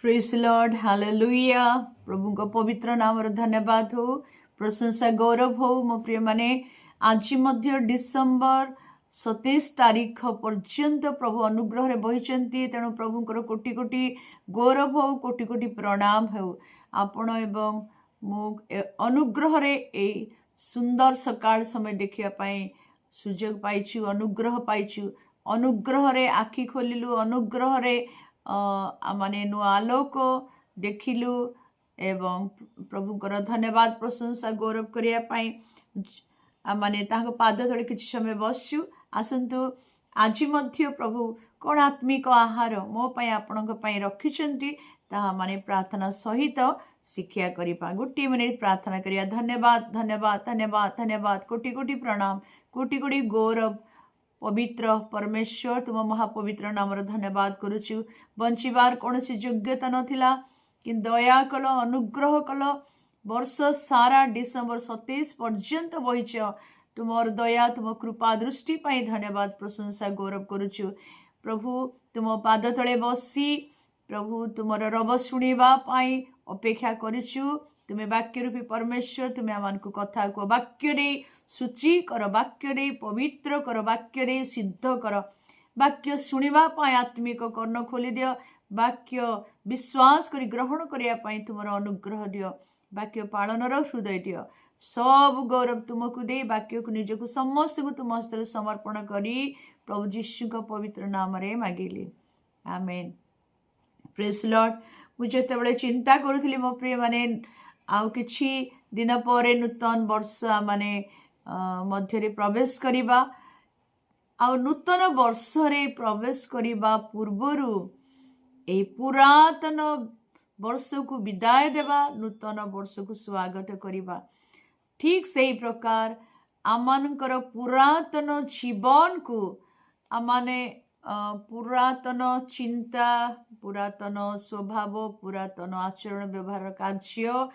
Praise Lord hallelujah. प्रभु को पवित्र नाम धन्यवाद हो, प्रशंसा गौरव हो। मो प्रिय माने आज मध्य डिसेम्बर 27 तारीख पर्यंत प्रभु अनुग्रह रे बहिचंती। तेणु प्रभुंकर कोटि कोटि गौरव हो, कोटि कोटि प्रणाम हो। आपण एवं मो अनुग्रह रे ए सुंदर सकाळ समय देखिया पाए सुजोग पाइछु, अनुग्रह पाइछु। अनुग्रह रे आखि खोलिलु, अनुग्रह रे माने नुआ आलोक देखिलु एवं प्रभुकर धन्यवाद प्रशंसा गौरव करिया पाई माने तांको पाद तले किछि समय बसछु। आसंतु आज मध्य प्रभु कोन आत्मिक आहार मो पाई आपणक पाई रखिछंती ताहा माने प्रार्थना सहित शिक्षा करिपा। गोटे मिनिट प्रार्थना करिया। धन्यवाद धन्यवाद धन्यवाद धन्यवाद, कोटि कोटि प्रणाम, कोटि कोटि गौरव। पवित्र परमेश्वर तुम महापवित्र नाम धन्यवाद करुचु। बंचिबार कौन सी योग्यता नथिला कि दया कल, अनुग्रह कल। वर्ष सारा डिसेम्बर 27 पर्यंत बहिच। तुमर दया तुम कृपा दृष्टि पाई धन्यवाद प्रशंसा गौरव करुचु। प्रभु तुम पाद तले बसी प्रभु तुमर रब शुणिबा पाई अपेक्षा करिछु। तुम्हें वाक्य रूपी परमेश्वर तुम्हें आमान को कथा को वाक्य रे सूची कर, वाक्य रे पवित्र कर, वाक्य रे सिद्ध कर। वाक्य शुणिबा पाई आत्मिक कर्ण खोली दियो। वाक्य विश्वास करी ग्रहण करिया पाई तुमर अनुग्रह दियो। वाक्य पालनर हृदय दियो। सब गौरव तुमको दे वाक्य को निजको समस्त को तुम हस्तर समर्पण करी प्रभु जीशु का पवित्र नाम रे मागिली, आमेन। Praise Lord. मुझे जेतेबेले चिंता करुथली मो प्रिय माने आउ किछि दिन पर नूतन वर्ष माने मध्य रे प्रवेश करिबा। आ नूतन वर्ष रे प्रवेश करिबा पूर्वरु ए पुरातन वर्ष को विदाय देवा, नूतन वर्ष को स्वागत करिबा। ठीक सही प्रकार आमानकर पुरातन जीवन को आमाने पुरातन चिंता, पुरातन स्वभाव, पुरातन आचरण व्यवहार कार्य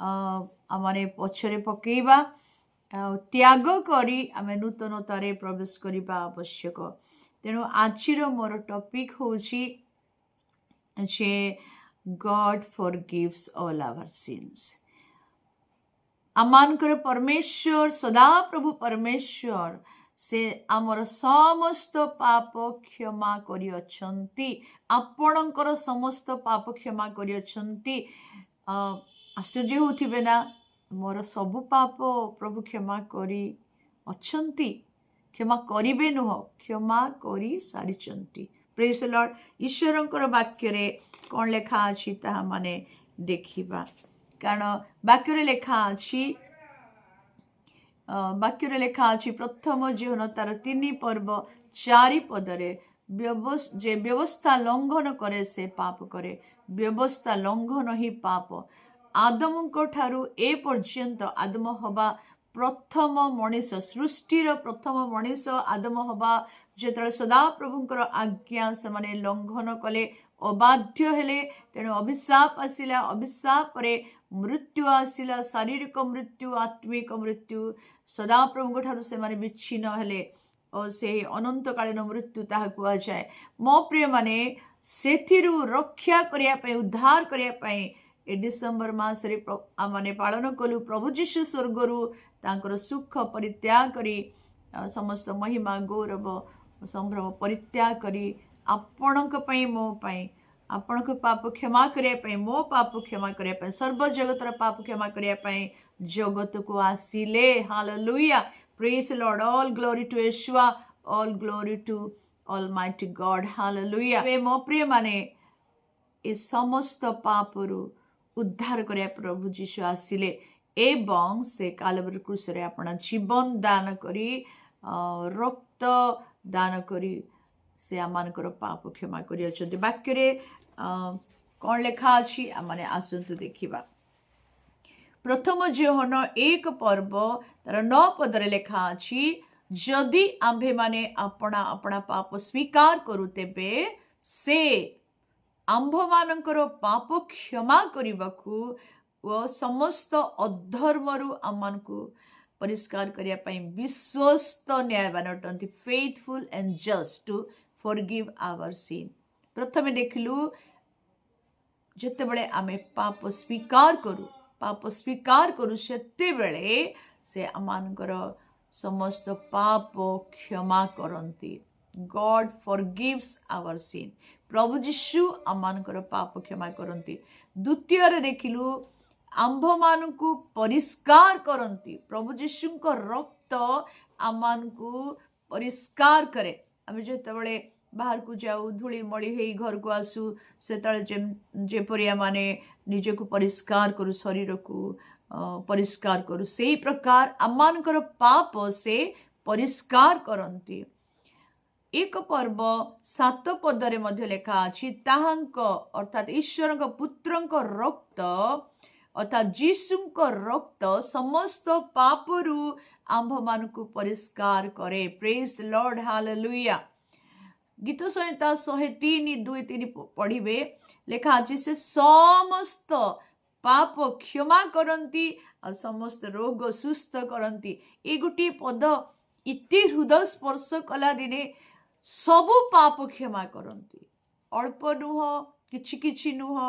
आमाने पछरे पकेइबा, त्याग करी आमे नूतनतारे प्रवेश करिबा आवश्यक। तेणु आजिर मोर टॉपिक होची जे God forgives all our sins. आमानकर परमेश्वर सदा प्रभु परमेश्वर से आमर समस्त पाप क्षमा करि अछंती। आपणकर समस्त पाप क्षमा करि अछंती। आश्चर्य होथिबे ना, मोर सबु पाप प्रभु क्षमा करी अछंती। क्षमा करिबे नुह, क्षमा करी सारिचंती। Praise the Lord. ईश्वरंकर वाक्य रे कोन लेखा अछि ताहा माने देखिबा। कारण वाक्य रे लेखा अछि, वाक्य रे लेखा अछि प्रथम जीवन तार 3 पर्व 4 पदरे जे व्यवस्था लंघन करे से पाप करे। व्यवस्था लंघन ही पाप। आदम को ठारू ए पर्यंत आदम हवा प्रथम मनीष, सृष्टिर प्रथम मनीष आदम हवा जेतले सदा प्रभुंकर आज्ञा से माने लंघन कले, अबाध्य हेले। तेणु अभिशाप आसिला। अभिशाप रे मृत्यु आसिला, शारीरिक मृत्यु, आत्मिक मृत्यु। सदा प्रभु ठारू से माने विच्छिन्न हेले और से अनंत कालीन मृत्यु ताहा कुआ जाए। मो प्रिय माने सेथिरु रक्षा करिया पई, उद्धार करिया पई ए डिसेम्बर मास रे माने पालन कलु। प्रभु जीशु स्वर्गरु तांकर सुख परित्याग करी, समस्त महिमा गौरव संभ्रम परित्याग करी आपणक पई मो पई आपणक पाप क्षमा करिया पई, मो पाप क्षमा करिया पई, सर्व जगतर पाप क्षमा करिया पई जगत को आसिले। Hallelujah. Praise Lord. All glory to Jehovah, all glory to almighty God. Hallelujah. वे मो प्रिय माने ए समस्त पापरु उद्धार करिया प्रभु जीशु आसिले एवं से कालवरी क्रूस रे अपना जीवन दान करी, रक्त दान करी से आमानकर पाप क्षमा करि अछंती। वाक्य रे कोन लेखा अछि माने आसंतु देखिबा। प्रथम जोहन 1 पर्व तार 9 पदरे लेखा अछि, जदि आम्भे माने अपना अपना पाप स्वीकार करू तेबे से आम्भ मानकर पाप क्षमा करबाकू व समस्त अधर्मरु आमनकू परिष्कार करिया पई विश्वस्त न्यायवान अटंती, faithful and just to forgive our sin. प्रथमे देखलु ଯେତେବେଳେ ଆମେ ପାପ ସ୍ୱୀକାର କରୁ ସେତେବେଳେ ସେ ଆମମାନଙ୍କର ସମସ୍ତ ପାପ କ୍ଷମା କରନ୍ତି। God forgives our sin. ପ୍ରଭୁ ଯୀଶୁ ଆମମାନଙ୍କର ପାପ କ୍ଷମା କରନ୍ତି। ଦ୍ୱିତୀୟରେ ଦେଖିଲୁ ଆମ୍ଭମାନଙ୍କୁ ପରିଷ୍କାର କରନ୍ତି। ପ୍ରଭୁ ଯୀଶୁଙ୍କ ରକ୍ତ ଆମମାନଙ୍କୁ ପରିଷ୍କାର କରେ। ଆମେ ଯେତେବେଳେ ବାହାରକୁ ଯାଉ ଧୂଳିମଳି ହେଇ ଘରକୁ ଆସୁ ସେତେବେଳେ ଯେପରି ଆମେ ନିଜକୁ ପରିଷ୍କାର କରୁ, ଶରୀରକୁ ପରିଷ୍କାର କରୁ, ସେଇ ପ୍ରକାର ଆମମାନଙ୍କର ପାପ ସେ ପରିଷ୍କାର କରନ୍ତି। 1 ପର୍ବ 7 ପଦରେ ମଧ୍ୟ ଲେଖା ଅଛି, ତାହାଙ୍କ ଅର୍ଥାତ୍ ଈଶ୍ୱରଙ୍କ ପୁତ୍ରଙ୍କ ରକ୍ତ ଅର୍ଥାତ୍ ଯୀଶୁଙ୍କ ରକ୍ତ ସମସ୍ତ ପାପରୁ ଆମ୍ଭମାନଙ୍କୁ ପରିଷ୍କାର କରେ। ପ୍ରେଜ୍ ଦ ଲର୍ଡ, ହାଲେଲୁୟା। ଗୀତ ସଂହିତା 103:2-3 ପଢିବେ, ଲେଖା ଅଛି, ସେ ସମସ୍ତ ପାପ କ୍ଷମା କରନ୍ତି ଆଉ ସମସ୍ତ ରୋଗ ସୁସ୍ଥ କରନ୍ତି। ଏ ଗୋଟିଏ ପଦ ଇତି ହୃଦୟ ସ୍ପର୍ଶ କଲା ଦିନେ ସବୁ ପାପ କ୍ଷମା କରନ୍ତି। ଅଳ୍ପ ନୁହଁ, କିଛି କିଛି ନୁହଁ,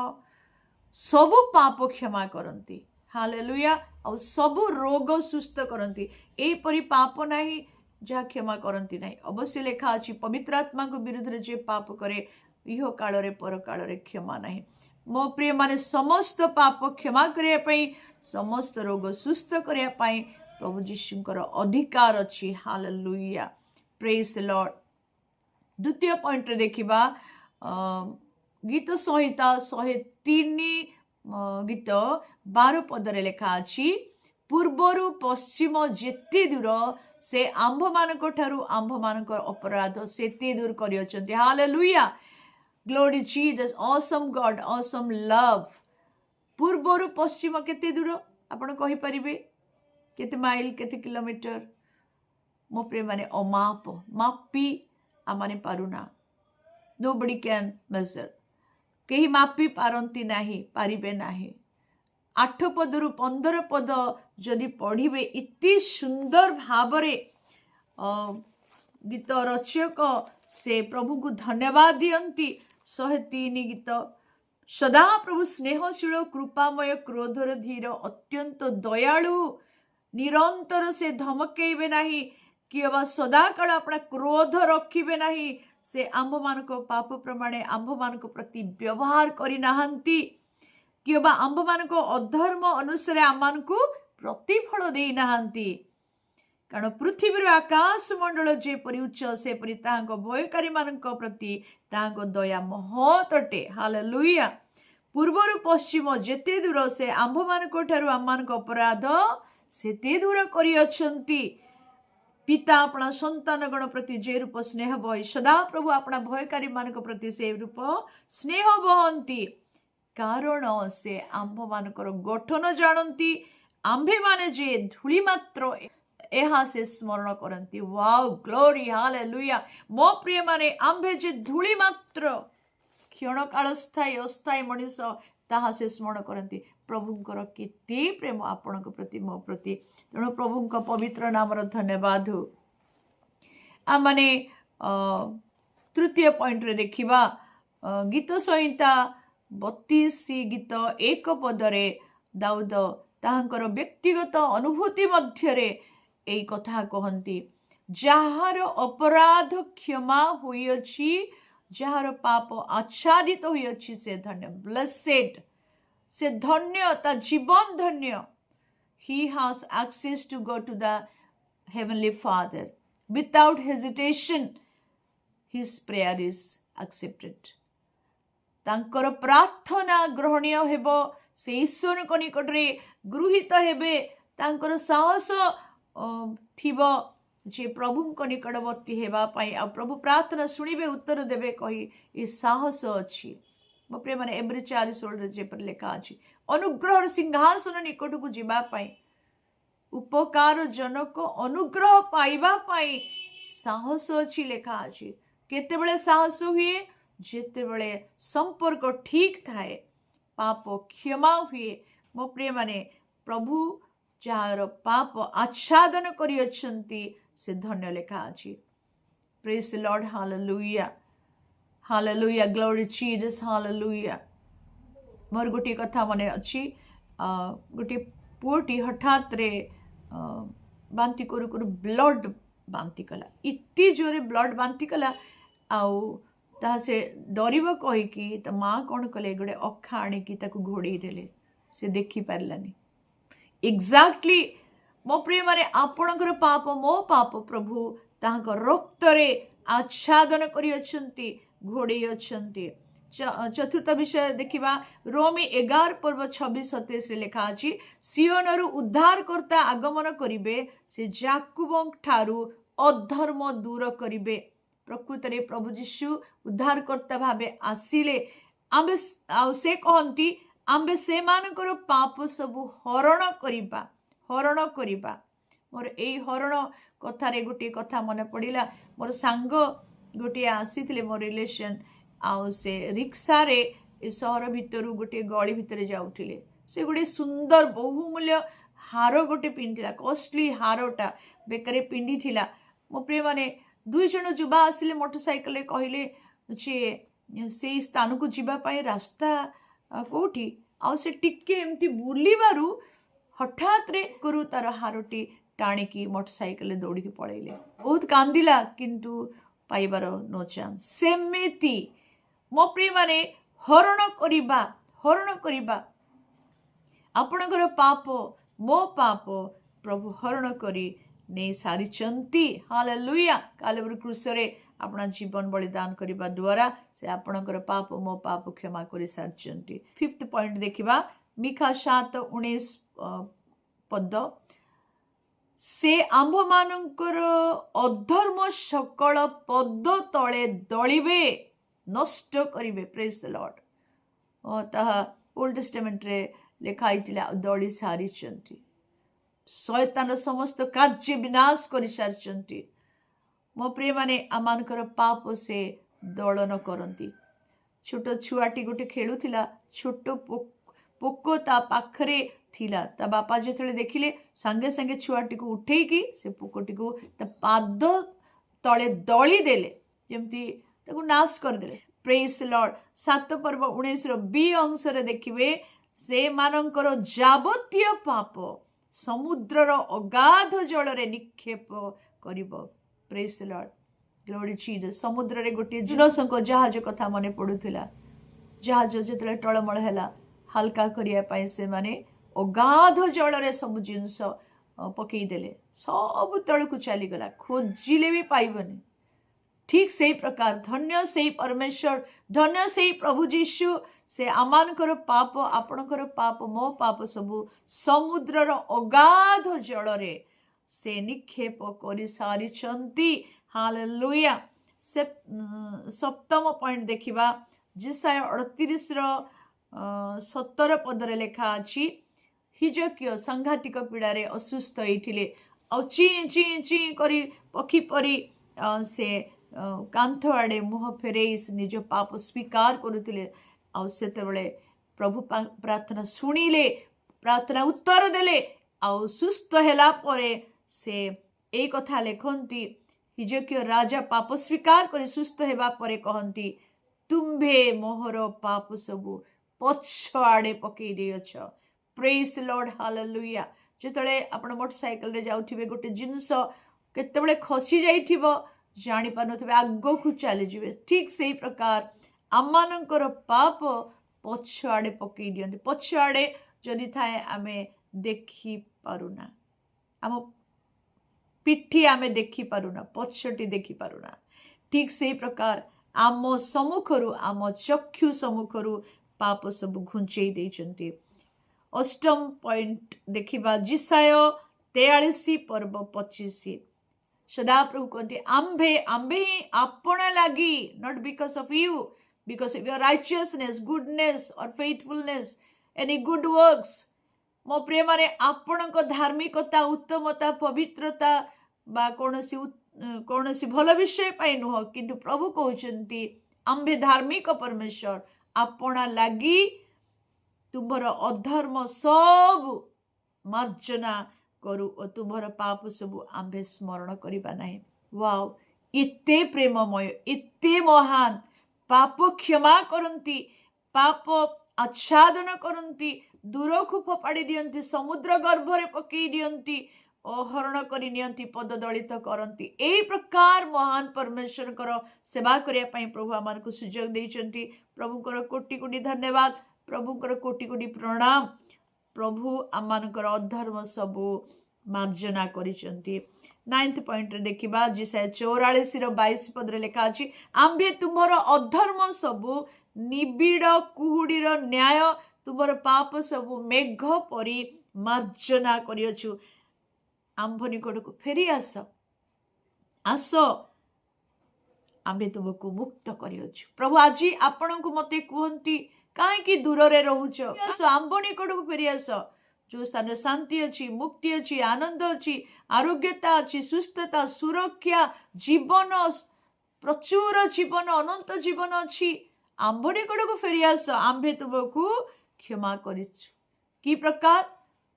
ସବୁ ପାପ କ୍ଷମା କରନ୍ତି। ହାଲେଲୁୟା। ଆଉ ସବୁ ରୋଗ ସୁସ୍ଥ କରନ୍ତି। ଏହିପରି ପାପ ନାହିଁ ଯାହା କ୍ଷମା କରନ୍ତି ନାହିଁ। ଅବଶ୍ୟ ଲେଖା ଅଛି, ପବିତ୍ର ଆତ୍ମାଙ୍କ ବିରୁଦ୍ଧରେ ଯେ ପାପ କରେ ଇହ କାଳରେ ପର କାଳରେ କ୍ଷମା ନାହିଁ। ମୋ ପ୍ରିୟ ମାନେ, ସମସ୍ତ ପାପ କ୍ଷମା କରିବା ପାଇଁ, ସମସ୍ତ ରୋଗ ସୁସ୍ଥ କରିବା ପାଇଁ ପ୍ରଭୁ ଯୀଶୁଙ୍କର ଅଧିକାର ଅଛି। ହାଲେଲୁୟା, ପ୍ରେଜ୍ ଦ ଲର୍ଡ। ଦ୍ୱିତୀୟ ପଏଣ୍ଟରେ ଦେଖିବା, ଗୀତ ସଂହିତା 103 ଗୀତ 12 ପଦରେ ଲେଖା ଅଛି, ପୂର୍ବରୁ ପଶ୍ଚିମ ଯେତେ ଦୂର ସେ ଆମ୍ଭମାନଙ୍କ ଠାରୁ ଆମ୍ଭମାନଙ୍କର ଅପରାଧ ସେତେ ଦୂର କରିଅଛନ୍ତି। ହାଲେଲୁୟା, ଗ୍ଲୋରି ଜିସସ୍, ଅସମ୍ ଗଡ୍, ଅସମ୍ ଲଭ୍। ପୂର୍ବରୁ ପଶ୍ଚିମ କେତେ ଦୂର ଆପଣ କହିପାରିବେ? କେତେ ମାଇଲ, କେତେ କିଲୋମିଟର? ମୋ ପ୍ରିୟ ମାନେ, ଅମାପ, ମାପି ଆମେ ପାରୁନା। Nobody can measure. କେହି ମାପି ପାରନ୍ତି ନାହିଁ, ପାରିବେ ନାହିଁ। 8 ପଦରୁ 15 ପଦ ଯଦି ପଢିବେ, ଇତି ସୁନ୍ଦର ଭାବରେ ଗୀତ ରଚକ ସେ ପ୍ରଭୁଙ୍କୁ ଧନ୍ୟବାଦ ଦିଅନ୍ତି। 103 ଗୀତ, ସଦାପ୍ରଭୁ ସ୍ନେହଶୀଳ, କୃପାମୟ, କ୍ରୋଧର ଧୀର, ଅତ୍ୟନ୍ତ ଦୟାଳୁ, ନିରନ୍ତର ସେ ଧମକେଇବେ ନାହିଁ, କିମ୍ବା ସଦାକାଳ ଆପଣ କ୍ରୋଧ ରଖିବେ ନାହିଁ। ସେ ଆମ୍ଭମାନଙ୍କ ପାପ ପ୍ରମାଣେ ଆମ୍ଭମାନଙ୍କ ପ୍ରତି ବ୍ୟବହାର କରିନାହାନ୍ତି, କିମ୍ବା ଆମ୍ଭମାନଙ୍କ ଅଧର୍ମ ଅନୁସାରେ ଆମମାନଙ୍କୁ ପ୍ରତିଫଳ ଦେଇନାହାନ୍ତି। କାରଣ ପୃଥିବୀର ଆକାଶ ମଣ୍ଡଳ ଯେପରି ଉଚ୍ଚ ସେପରି ତାହାଙ୍କ ଭୟକାରୀମାନଙ୍କ ପ୍ରତି ତାହାଙ୍କ ଦୟା ମହତ୍ ଅଟେ। ହାଲେଲୁୟା। ପୂର୍ବରୁ ପଶ୍ଚିମ ଯେତେ ଦୂର ସେ ଆମ୍ଭମାନଙ୍କ ଠାରୁ ଆମମାନଙ୍କ ଅପରାଧ ସେତେ ଦୂର କରିଅଛନ୍ତି। ପିତା ଆପଣା ସନ୍ତାନଗଣ ପ୍ରତି ଯେ ରୂପ ସ୍ନେହ ବହି, ସଦାପ୍ରଭୁ ଆପଣା ଭୟକାରୀମାନଙ୍କ ପ୍ରତି ସେ ରୂପ ସ୍ନେହ ବହନ୍ତି। କାରଣ ସେ ଆମ୍ଭମାନଙ୍କର ଗଠନ ଜାଣନ୍ତି, ଆମ୍ଭେମାନେ ଯେ ଧୂଳି ମାତ୍ର ଏହା ସେ ସ୍ମରଣ କରନ୍ତି। Wow, glory, hallelujah. ମୋ ପ୍ରିୟ ମାନେ, ଆମ୍ଭେ ଯେ ଧୂଳି ମାତ୍ର, କ୍ଷଣକାଳ ସ୍ଥାୟୀ ଅସ୍ଥାୟୀ ମଣିଷ, ତାହା ସେ ସ୍ମରଣ କରନ୍ତି। ପ୍ରଭୁଙ୍କର କେତେ ପ୍ରେମ ଆପଣଙ୍କ ପ୍ରତି, ମୋ ପ୍ରତି। ତେଣୁ ପ୍ରଭୁଙ୍କ ପବିତ୍ର ନାମର ଧନ୍ୟବାଦ ହଉ। ଆମେ ତୃତୀୟ ପଏଣ୍ଟରେ ଦେଖିବା, ଗୀତ ସଂହିତା 32 ଗୀତ 1 ପଦରେ ଦାଉଦ ତାହାଙ୍କର ବ୍ୟକ୍ତିଗତ ଅନୁଭୂତି ମଧ୍ୟରେ ଏଇ କଥା କହନ୍ତି, ଯାହାର ଅପରାଧ କ୍ଷମା ହୋଇଅଛି, ଯାହାର ପାପ ଆଚ୍ଛାଦିତ ହୋଇଅଛି, ସେ ଧନ୍ୟ। ବ୍ଲେସେଡ୍, ସେ ଧନ୍ୟ, ତା ଜୀବନ ଧନ୍ୟ। He has access to go to the Heavenly Father. Without hesitation, his prayer is accepted. ତାଙ୍କର ପ୍ରାର୍ଥନା ଗ୍ରହଣୀୟ ହେବ, ସେ ଈଶ୍ୱରଙ୍କ ନିକଟରେ ଗୃହୀତ ହେବେ। ତାଙ୍କର ସାହସ ଥିବ ଯେ ପ୍ରଭୁଙ୍କ ନିକଟବର୍ତ୍ତୀ ହେବା ପାଇଁ, ଆଉ ପ୍ରଭୁ ପ୍ରାର୍ଥନା ଶୁଣିବେ, ଉତ୍ତର ଦେବେ କହି ଏ ସାହସ ଅଛି। ମୋ ପ୍ରିୟ ମାନେ, ଏବ୍ରୀ 4:16 ଯେପରି ଲେଖା ଅଛି, ଅନୁଗ୍ରହର ସିଂହାସନ ନିକଟକୁ ଯିବା ପାଇଁ, ଉପକାର ଜନକ ଅନୁଗ୍ରହ ପାଇବା ପାଇଁ ସାହସ ଅଛି ଲେଖା ଅଛି। କେତେବେଳେ ସାହସ ହୁଏ? ଯେତେବେଳେ ସମ୍ପର୍କ ଠିକ ଥାଏ, ପାପ କ୍ଷମା ହୁଏ। ମୋ ପ୍ରିୟ ମାନେ, ପ୍ରଭୁ ଯାହାର ପାପ ଆଚ୍ଛାଦନ କରିଅଛନ୍ତି ସେ ଧନ୍ୟ ଲେଖା ଅଛି। Praise the Lord, hallelujah, hallelujah, glory Jesus, hallelujah. मोर गोटे कथा मन अच्छी गोटे पुओटी हठात रे बांती करू करू ब्लड बांती कला इतनी जोरे ब्लड बांती कला आउ ता से डर कहीकि तो माँ कौन कले गोटे अखा आणिकी घोड़े देले से देखी पारानी एक्जाक्टली मो प्रिय माने आपणकर पाप मो पाप प्रभु ताहाक रक्त रे आच्छादन करी अछंती घोड़े अछंती। चतुर्थ विषय देखिबा रोमी 11 पर्व 26-27 लेखा अछि सियोनरु उद्धारकर्ता आगमन करिवे से जाकुब ठारू अधर्म दूर करिवे। प्रकृत रे प्रभु यीशु उद्धारकर्ता भावे आसिले आम्बे से कहंती आम्बे से मानकर पाप सबु हरण करिबा मोर एई हरण कथा रे गोटे कथा मन पड़िला मोर सांग गोटे आसीथिले मोर रिलेशन आउ से रिक्सा रे सहर भितरु गोटे गली भितर जाउथिले से गोटे सुंदर बहुमूल्य हार गोटे पिंधिला कॉस्टली हारटा बेकरे पिंधि थिला। मो प्रिय माने दुई जन जुबा आसिले मोटरसाइकल कहले से स्थान को जीवा पाई रास्ता कोठी आउ से टिके एमती बुलीबारु हठात रे करू तार हारटी टाणिकी मोटरसाइकल दौड़ी पलैले बहुत कांदिला किंतु पाइबार नो चांस। सेमेती मो प्रिय माने हरण करिबा आपणकर पाप मो पाप प्रभु हरण करी नहीं सारी हालेलुया। कालेवरी क्रूसरे अपना जीवन बलिदान करबा द्वारा से आपणकर पाप मो पाप क्षमा करी सारी। फिफ्थ पॉइंट देखिबा मिखा 7:19 पद से आंभ मानकर अधर्म सकल पद तले दलिबे नष्ट करिवे। Praise the Lord. और ताहा ओल्ड टेस्टामेंट रे लिखाई दली सारी शैतान समस्त कार्य विनाश कर सारी। मो प्रिय माने आमानकर पाप से दलन करती। छोट छुआटी गोटे खेलुला छोट पोक ता पाखरे थिला ता बापा जेतले देखिले संगे संगे छुआटी को उठेकी से पोकटी को ता पाद तले दली देले जेमती ताको नाश कर देले। Praise the Lord. 7 पर्व 19 बी अंश रे देखिबे से मानकर जाबतीय पाप समुद्रर अगाध जल रे निक्षेप करिवो। Praise the Lord. Glory Jesus. समुद्र रे गोटे जुनसंक जहाज कथा मने पडुथिला जहाज जेतले टळमळ हैला हल्का करिया पाई से माने अगाध जल रे सब जिंस पकई देले सब तळ को चली गला खोजिले भी पाइबनी। ठीक से प्रकार धन्य से परमेश्वर धन्य से प्रभु यीशु से आमानकर पाप आपणकर पाप मो पाप सबु समुद्रर अगाध जल रे से निक्षेप कर सारी। हालेलुया। से सप्तम पॉइंट देखिबा जिसाय 38 17 पदरे लेखा अछि हिजकियो सांघातिक पीड़ारे असुस्थ होइथिले आ ची ची ची करी पखी परी से कांथ आड़े मुह फेरे निज पाप स्वीकार करुथिले आ सेतेबेले प्रभु प्रार्थना सुनिले प्रार्थना उत्तर देले आ सुस्थ हैला परे से ए कथा लेखंती हिजकियो राजा पाप स्वीकार करे सुस्थ हेबा परे कहंती तुम्भे मोहर पाप सबु पछ आड़े पकई दे अछ। Praise the Lord. हालेलुया। जेतले आपण मोटरसाइकल रे जाउथिबे गोटे जिंस केतेबेले खसी जाइथिबो जानि पानथबे आगो को चली जिवे ठीक सेही प्रकार आमानकर पाप पछ आड़े पकई दियंती। पछ आड़े जदि थाए आमे देखि पारुना आम पिठी आमे देखि पारुना पछटी देखि पारुना ठीक सेही प्रकार आम सम्मुखरु आम चक्षु सम्मुखरु पाप सब घुंचई देइचंती। अष्टम पॉइंट देखिबा जिसाय 43 पर्व 25 सदा प्रभु कहते आंबे आंबे ही आपण लागी not because of you because of your righteousness goodness और फेथफुलनेस एनी गुड वर्क्स। मो प्रिय माने आपण को धार्मिकता उत्तमता पवित्रता बा कौनसी भल विषय पाई नुह किंतु प्रभु कहते आंबे धार्मिक परमेश्वर आपना लागी तुम्हार अधर्म सब मार्जना करू और तुम्हार पाप सब आंबे स्मरण करिबा नाही। वाओ इत्ते प्रेममय इत्ते महान पाप क्षमा करंती पाप आच्छादन करती, दूर को फोपाड़ी दियंती, समुद्र गर्भरे पकई दियंती, हरण करी नियंती, पद दलित करती। एही प्रकार महान परमेश्वर कर सेवा करिया पई प्रभु आमान को सुजोग देइचंती। प्रभुकर कोटि कोटि धन्यवाद, प्रभुकर कोटि कोटि प्रणाम। प्रभु आमानकर अधर्म सबु मार्जना करिचंती। 9th पॉइंट रे देखिबा, जिसाय 44:22 पद रे लिखा अछि, आम्भे तुमर अधर्म सबु निबिड़ कुहुडीर न्याय, तुमर पाप सबु मेघ परी मार्जना करियछु। आम्भ निकट को फेरी आस, आस, आम्भे तुमको मुक्त करियछु। प्रभु आज आपण को मते कहंती, काहे दूर रे रहउछ, आस आम्भ निकट को फेरी आस। जो स्थान शांति अच्छी, मुक्ति अच्छी, आनंद अच्छी, आरोग्यता अच्छी, सुस्थता, सुरक्षा, जीवन, प्रचुर जीवन, अनंत जीवन अच्छी। आम्भ निकट को फेरी आस, आम्भे तुमको क्षमा करिछु। कि प्रकार?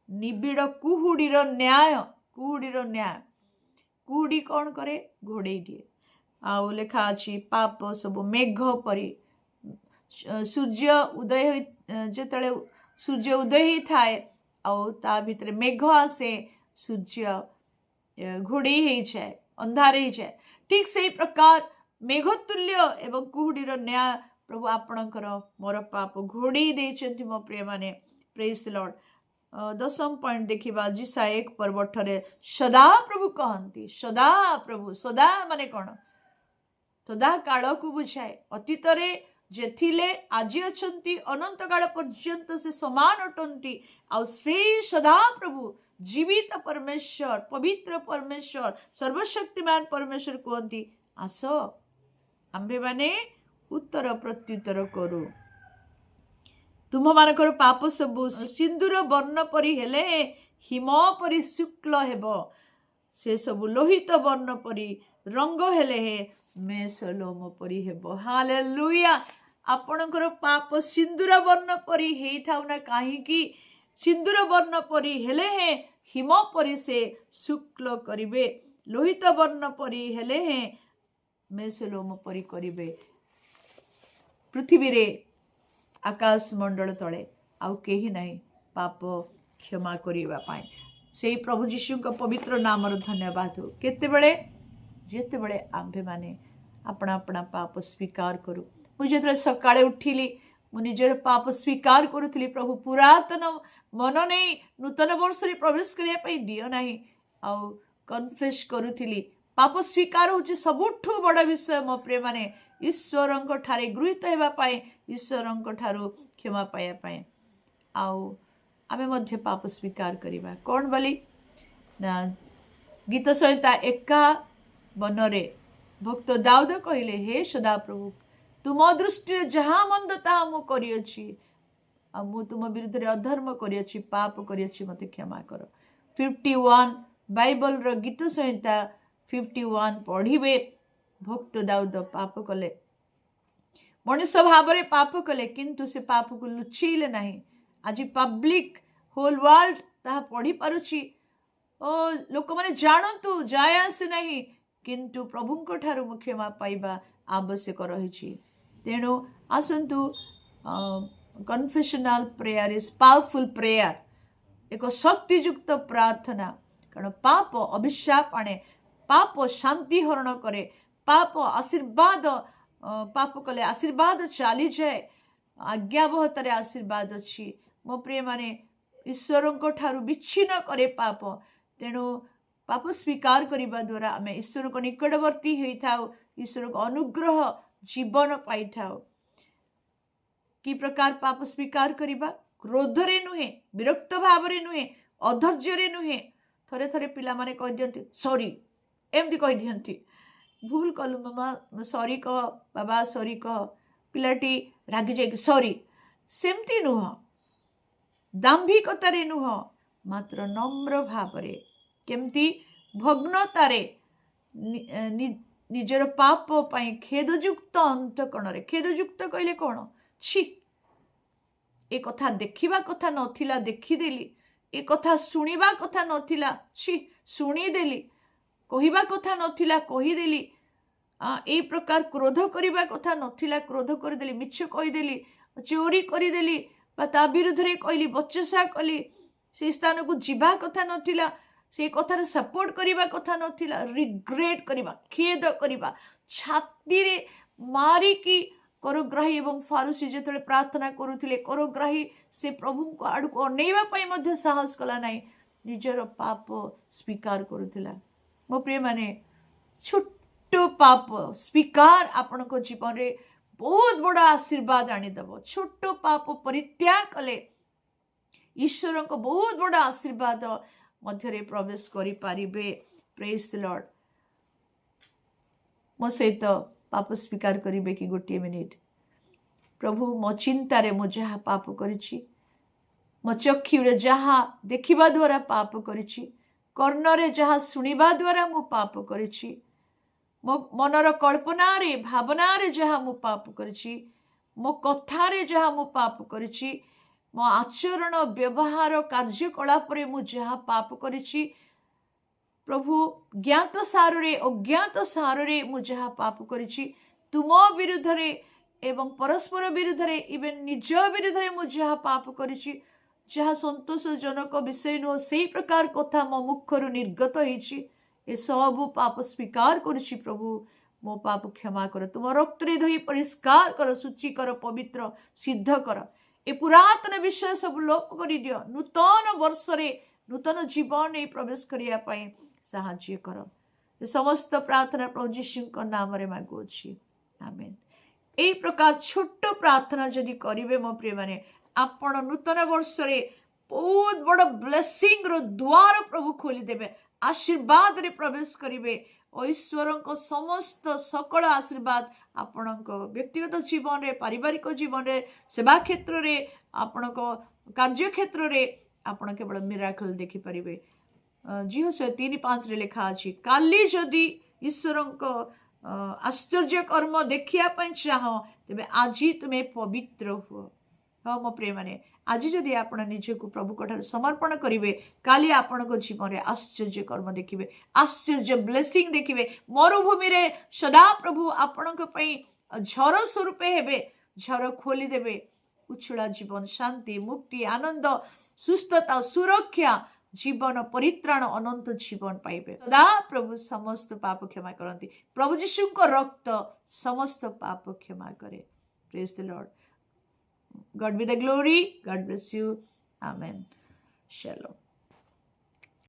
निबिड़ कुहुडीर न्याय, कुहुडीर न्याय, कुहुडी कौन करे? घोड़े दिए। आउ लेखा अच्छी, पाप सब मेघ परी, सूर्य उदय जेतले सूर्य उदय ही थाए आउ ता भितर मेघ आसे, सूर्य घोड़े ही जाए, अंधार ही जाए। ठीक से प्रकार मेघतुल्य एवं कुहुडीर न्याय प्रभु आपणकर मोर पाप घोड़े देइचंती। मो प्रिय माने, praise the Lord. 10th point देखिबा, जिसा 1 पर्वठरे सदा प्रभु कहंती, सदा प्रभु, सदा माने कोन? सदा काल को बुझाए। अतीत रे जेथिले आज अछंती, अनंत काल पर्यंत से समान अटंती। आ से सदा प्रभु जीवित परमेश्वर, पवित्र परमेश्वर, सर्वशक्तिमान परमेश्वर कहती, आस आम्भे माने उत्तर प्रत्युत्तर करू। तुम मानकर पाप सबु सिंदूर वर्ण परी हेले हिम परी शुक्ल हेबो, से सबु लोहित वर्ण परी रंग हेले हे मेसलोम परी हेबो। हालेलुया। आपणकर पाप सिंदूर वर्ण परी हेई थाउ ना काहेकि? सिंदूर वर्ण परी हेले हे हिम परी से शुक्ल करिवे, लोहित वर्ण परी हेले हे मेसलोम परी करिवे। पृथ्वी रे आकाश मंडल तले आउ केही नहीं पाप क्षमा करिवा पाए। से प्रभु जीशु का पवित्र नाम धन्यवाद हो। केतेबेले जेतेबेले आम्भे माने अपना अपना पाप स्वीकार करू। मुझे सकाळे उठिली, मु निजर पाप स्वीकार करुथली, प्रभु पुरातन मन नहीं नूतन वर्ष रे प्रवेश करिया पई दियो नाही, आउ कन्फेस करुथली। पाप स्वीकार होची सबुठु बड़ विषय मो प्रिय माने, ईश्वरंक ठारे गृहीत हेबा पाए, ईश्वरंक ठारू क्षमा पाया पाए। आउ आमे मध्य पाप स्वीकार करिबा कोन बोली ना, गीत संहिता 51 रे भक्त दाऊद कहिले, हे सदा प्रभु तुम दृष्टि जहाँ मंद ताहा मु करियछि, आ मु तुम विरुद्ध रे अधर्म करियछि, पाप करियछि, मते क्षमा कर। 51 बाइबल रो गीत संहिता 51 पढ़िबे। भक्त दाऊद पाप कले, मनुष्य भाव रे पाप कले, किंतु से पाप को लुचेइले नहीं। आज पब्लिक होल वर्ल्ड ताहा पढ़ी पारुछि, ओ लोक माने जानतु जाय आसे नहीं, किंतु प्रभुंक ठारू मु क्षमा पाइबा आवश्यक रहिछि। तेणु आसंतु confessional prayer is powerful prayer, एक शक्तियुक्त प्रार्थना। कारण पाप अभिशाप आने, पाप शांति हरण करे, पाप आशीर्वाद, पाप कले आशीर्वाद चली जाए, आज्ञावहतारे आशीर्वाद अच्छी। मो प्रिय माने ईश्वरंक ठारू विच्छिन्न करे पाप। तेणु पाप स्वीकार करने द्वारा आम ईश्वर को निकटवर्ती होता, ईश्वर को अनुग्रह जीवन पाई था। कि प्रकार पाप स्वीकार करवा? क्रोधरे नुहे, विरक्त भाव नुहे, अधैर्य नुहे। थरे थरे पिला माने कह दियंती सॉरी, एमती कह दियंती, भूल कलु मामा सॉरी कह, बाबा सॉरी कह, पिलाटी रागी जाए सॉरी। सेमती नुह, दाम्भिकतारे नुह, मात्र नम्र भावरे, केमती भग्नतारे निजर पाप पाई खेदयुक्त अंतकणरे। खेदयुक्त कहले कौन? छी ए कथा देखिबा कथा नथिला देखिदेली, ए कथा सुनिबा कथा नथिला छी सुनिदेली, कहिबा कथा नथिला कहिदेली, ए प्रकार क्रोध करिबा कथा नथिला क्रोध करदेली, मिछ कहिदेली, चोरी करदेली ता विरुद्ध रे कहली बचसा कली से स्थान को जीवा कथा नथिला से कथार सपोर्ट करबा कथा नथिला रिग्रेट करबा खेद करबा छाती रे मारी की करग्राही एवं फारुसी जेतले प्रार्थना करुथिले करग्राही से प्रभु को आड़ को अनेवा पई मध्ये साहस कला नाही निजर पाप स्वीकार करुथिला मो प्रिय माने छोट पाप स्वीकार आपण को जीवन रे बहुत बड़ा आशीर्वाद आनी दबो छोट पाप परित्याग कले ईश्वर को बहुत बड़ा आशीर्वाद मध्य रे प्रवेश करि पारिबे प्रेज द लॉर्ड मो सहित पाप स्वीकार करिबे कि गोटे मिनिट प्रभु मो चिंता रे मो जहा पाप करिछि मो चक्षु रे जहा देखिबा द्वारा पाप करिछि कर्ण रे जहा सुनिबा द्वारा मो पाप करिछि मो मनर कल्पना रे भावना रे जहा मो पाप करिछि मो कथा रे जहा मो पाप करिछि मो आचरण व्यवहार कार्यकलाप रे मो जहा पाप करिछि प्रभु ज्ञात सार रे अज्ञात सार रे मु जहा पाप करिछि तुम विरुद्ध रे एवं परस्पर विरुद्ध रे इवेन निज विरुद्ध रे मु जहा पाप करिछि जहा संतोषजनक विषय नो सेही प्रकार कथा मो मुखरु निर्गत होइछि ए सब पाप स्वीकार करिछि प्रभु मो पाप क्षमा कर तुम रक्त रे धोई परिष्कार कर शुचि कर पवित्र सिद्ध कर ए पुरातन विषय सब लोप करि दियो नूतन वर्ष रे नूतन जीवन रे प्रवेश करिया पई साहाय्य कर समस्त प्रार्थना प्रभु यीशु नाम रे मागुछि आमेन एई प्रकार छोट प्रार्थना जदि करिवे मो प्रिय माने आपण नूतन वर्ष रे बहुत बड़ ब्लेसिंग रो द्वार प्रभु खोली देबे आशीर्वाद रे प्रवेश करिवे ईश्वर को समस्त सकल आशीर्वाद आपण व्यक्तिगत जीवन रे पारिवारिक जीवन रे सेवा क्षेत्र रे आपण कार्य क्षेत्र रे आपण केवल मिराकल देखि परिबे जिहोशुआ 3:5 रे लिखा अछि काली जदि ईश्वर आश्चर्य कर्म देखिया पई चाह तेबे आजि तुमे पवित्र हुओ हाँ मो प्रिय माने आज जदि आपण निजको प्रभु कोठार समर्पण करिवे काली आपण को जीवन रे आश्चर्य कर्म देखिवे आश्चर्य ब्लेसिंग देखिवे मरुभूमि रे सदा प्रभु आपण को पई झर स्वरूप हेबे झर खोली देबे उछुड़ा जीवन शांति मुक्ति आनंद सुस्थता सुरक्षा जीवन परित्राण अनंत जीवन पाइबे सदा प्रभु समस्त पाप क्षमा करती प्रभु यीशु को रक्त समस्त पाप क्षमा करे praise the Lord God be the glory God bless you amen शलोम